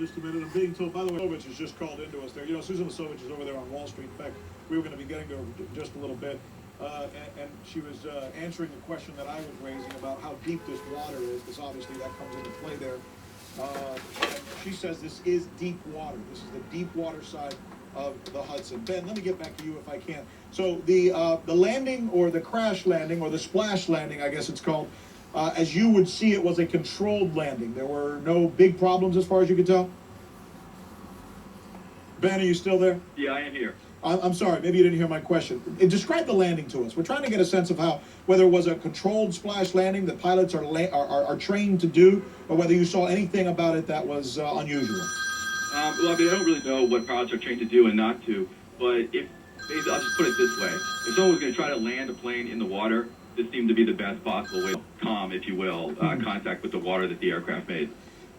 just a minute. I'm being told, by the way, Sovich has just called into us there. You know, Susan Sovich is over there on Wall Street. In fact, we were going to be getting to her just a little bit. And she was answering the question that I was raising about how deep this water is, because obviously that comes into play there. And she says this is deep water. This is the deep water side of the Hudson. Ben, let me get back to you if I can. So the landing, or the crash landing, or the splash landing, I guess it's called, as you would see, it was a controlled landing. There were no big problems as far as you could tell? Ben, are you still there? Yeah, I am here. I'm sorry, maybe you didn't hear my question. Describe the landing to us. We're trying to get a sense of how, whether it was a controlled splash landing that pilots are trained to do, or whether you saw anything about it that was unusual. Well, I mean, I don't really know what pilots are trained to do and not to, but I'll just put it this way. If someone was going to try to land a plane in the water, this seemed to be the best possible way to calm, if you will, contact with the water that the aircraft made.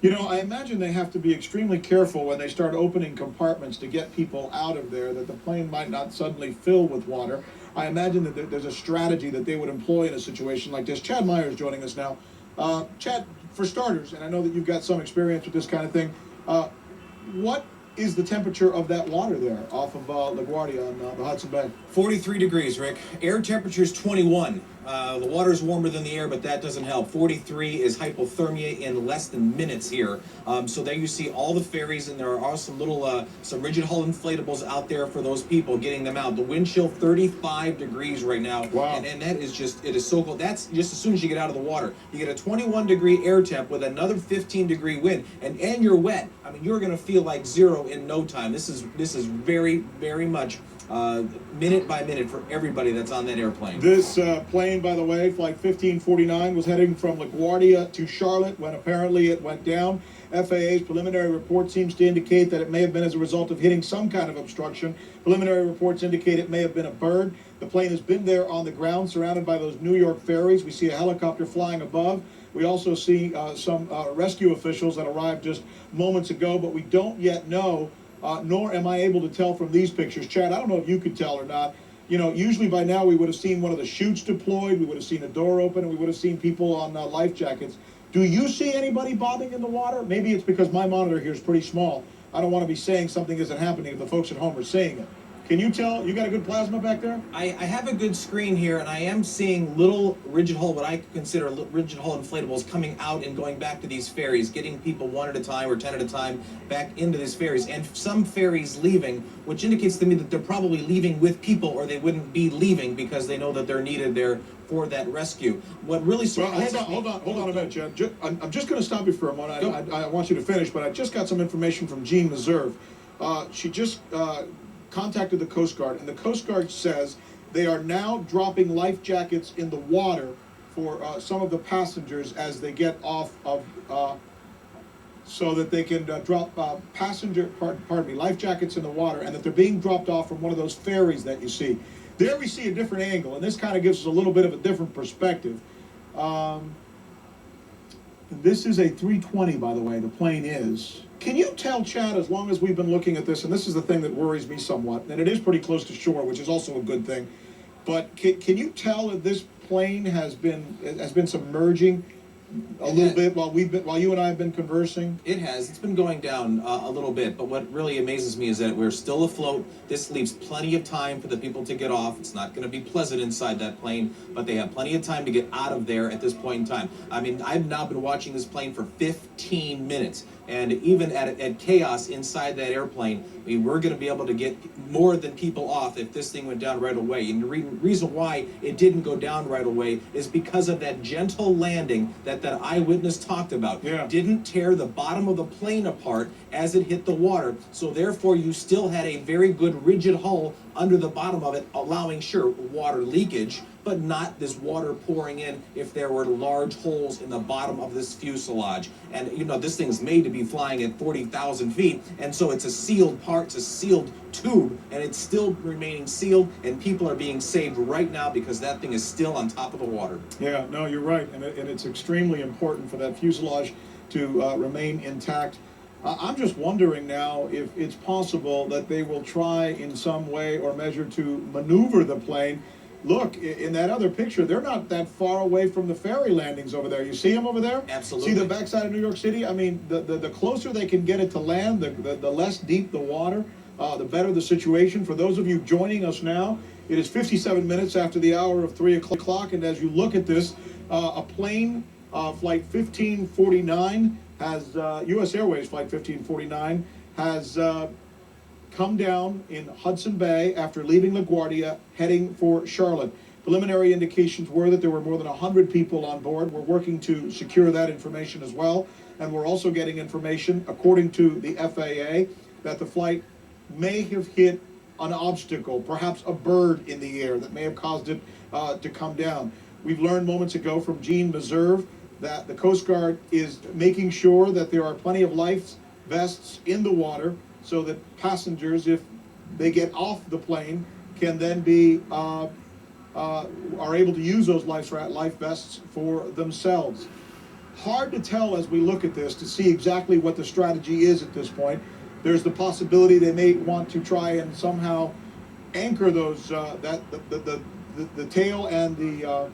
You know, I imagine they have to be extremely careful when they start opening compartments to get people out of there, that the plane might not suddenly fill with water. I imagine that there's a strategy that they would employ in a situation like this. Chad Meyer is joining us now. Chad, for starters, and I know that you've got some experience with this kind of thing, what is the temperature of that water there off of LaGuardia on the Hudson Bay? 43 degrees, Rick. Air temperature is 21. The water is warmer than the air, but that doesn't help. 43 is hypothermia in less than minutes here. So there you see all the ferries, and there are some little, some rigid hull inflatables out there for those people, getting them out. The wind chill 35 degrees right now. Wow. And that is just, it is so cold. That's just as soon as you get out of the water. You get a 21 degree air temp with another 15 degree wind, and you're wet. I mean, you're going to feel like zero in no time. This is very, very much minute by minute for everybody that's on that airplane. This plane, by the way, Flight 1549, was heading from LaGuardia to Charlotte when apparently it went down. FAA's preliminary report seems to indicate that it may have been as a result of hitting some kind of obstruction. Preliminary reports indicate it may have been a bird. The plane has been there on the ground, surrounded by those New York ferries. We see a helicopter flying above. We also see some rescue officials that arrived just moments ago, but we don't yet know, nor am I able to tell from these pictures. Chad, I don't know if you could tell or not. You know, usually by now we would have seen one of the chutes deployed, we would have seen a door open, and we would have seen people on life jackets. Do you see anybody bobbing in the water? Maybe it's because my monitor here is pretty small. I don't want to be saying something isn't happening if the folks at home are seeing it. Can you tell? You got a good plasma back there? I have a good screen here, and I am seeing little rigid hull, what I consider rigid hull inflatables, coming out and going back to these ferries, getting people one at a time or 10 at a time back into these ferries, and some ferries leaving, which indicates to me that they're probably leaving with people, or they wouldn't be leaving because they know that they're needed there for that rescue. What really surprises me... Hold on a minute, Chad. I'm just going to stop you for a moment. I want you to finish, but I just got some information from Jean Meserve. She just... contacted the Coast Guard, and the Coast Guard says they are now dropping life jackets in the water for some of the passengers as they get off of, so that they can drop life jackets in the water, and that they're being dropped off from one of those ferries that you see. There we see a different angle, and this kind of gives us a little bit of a different perspective. This is a 320, by the way, the plane is. Can you tell, Chad, as long as we've been looking at this, and this is the thing that worries me somewhat, and it is pretty close to shore, which is also a good thing, but can you tell that this plane has been submerging a little bit while you and I have been conversing? It has. It's been going down a little bit, but what really amazes me is that we're still afloat. This leaves plenty of time for the people to get off. It's not going to be pleasant inside that plane, but they have plenty of time to get out of there at this point in time. I mean, I've now been watching this plane for 15 minutes, and even at chaos inside that airplane, I mean, we're going to be able to get more than people off if this thing went down right away. And the reason why it didn't go down right away is because of that gentle landing that eyewitness talked about. Yeah. Didn't tear the bottom of the plane apart as it hit the water, so therefore you still had a very good rigid hull under the bottom of it, allowing, sure, water leakage, but not this water pouring in if there were large holes in the bottom of this fuselage. And you know, this thing's made to be flying at 40,000 feet, and so it's a sealed part, it's a sealed tube, and it's still remaining sealed, and people are being saved right now because that thing is still on top of the water. Yeah, no, you're right, and it's extremely important for that fuselage to remain intact. I'm just wondering now if it's possible that they will try in some way or measure to maneuver the plane. look, in that other picture, they're not that far away from the ferry landings over there. You see them over there? Absolutely. See the backside of New York City? I mean, the closer they can get it to land, the less deep the water, the better the situation. For those of you joining us now, it is 57 minutes after the hour of 3 o'clock, and as you look at this, a plane, flight 1549, has, U.S. Airways flight 1549, has come down in Hudson Bay after leaving LaGuardia, heading for Charlotte. Preliminary indications were that there were more than 100 people on board. We're working to secure that information as well, and we're also getting information, according to the FAA, that the flight may have hit an obstacle, perhaps a bird in the air that may have caused it to come down. We've learned moments ago from Gene Meserve that the Coast Guard is making sure that there are plenty of life vests in the water so that passengers, if they get off the plane, can then be are able to use those life vests for themselves. Hard to tell as we look at this to see exactly what the strategy is at this point. There's the possibility they may want to try and somehow anchor those the tail and the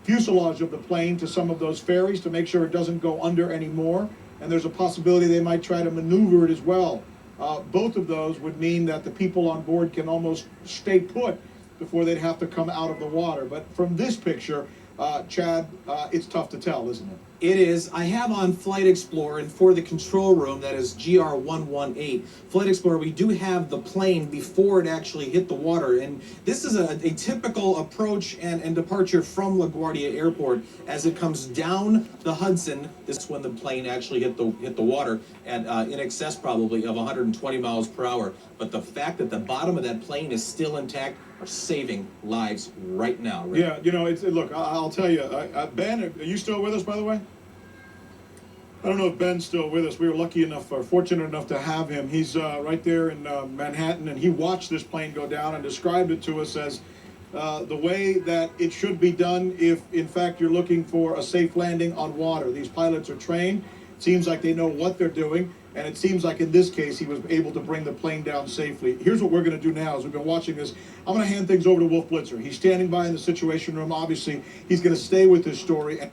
fuselage of the plane to some of those ferries to make sure it doesn't go under anymore. And there's a possibility they might try to maneuver it as well. Both of those would mean that the people on board can almost stay put before they'd have to come out of the water. But from this picture, Chad, it's tough to tell, isn't it? It is. I have on Flight Explorer, and for the control room, that is GR118, Flight Explorer, we do have the plane before it actually hit the water. And this is a typical approach and departure from LaGuardia Airport as it comes down the Hudson. This is when the plane actually hit the water at in excess probably of 120 miles per hour. But the fact that the bottom of that plane is still intact are saving lives right now. Right? Yeah, you know, look, I'll tell you, Ben, are you still with us, by the way? I don't know if Ben's still with us. We were lucky enough, or fortunate enough to have him. He's right there in Manhattan, and he watched this plane go down and described it to us as the way that it should be done if, in fact, you're looking for a safe landing on water. These pilots are trained. It seems like they know what they're doing, and it seems like in this case he was able to bring the plane down safely. Here's what we're going to do now as we've been watching this. I'm going to hand things over to Wolf Blitzer. He's standing by in the Situation Room. Obviously, he's going to stay with this story. And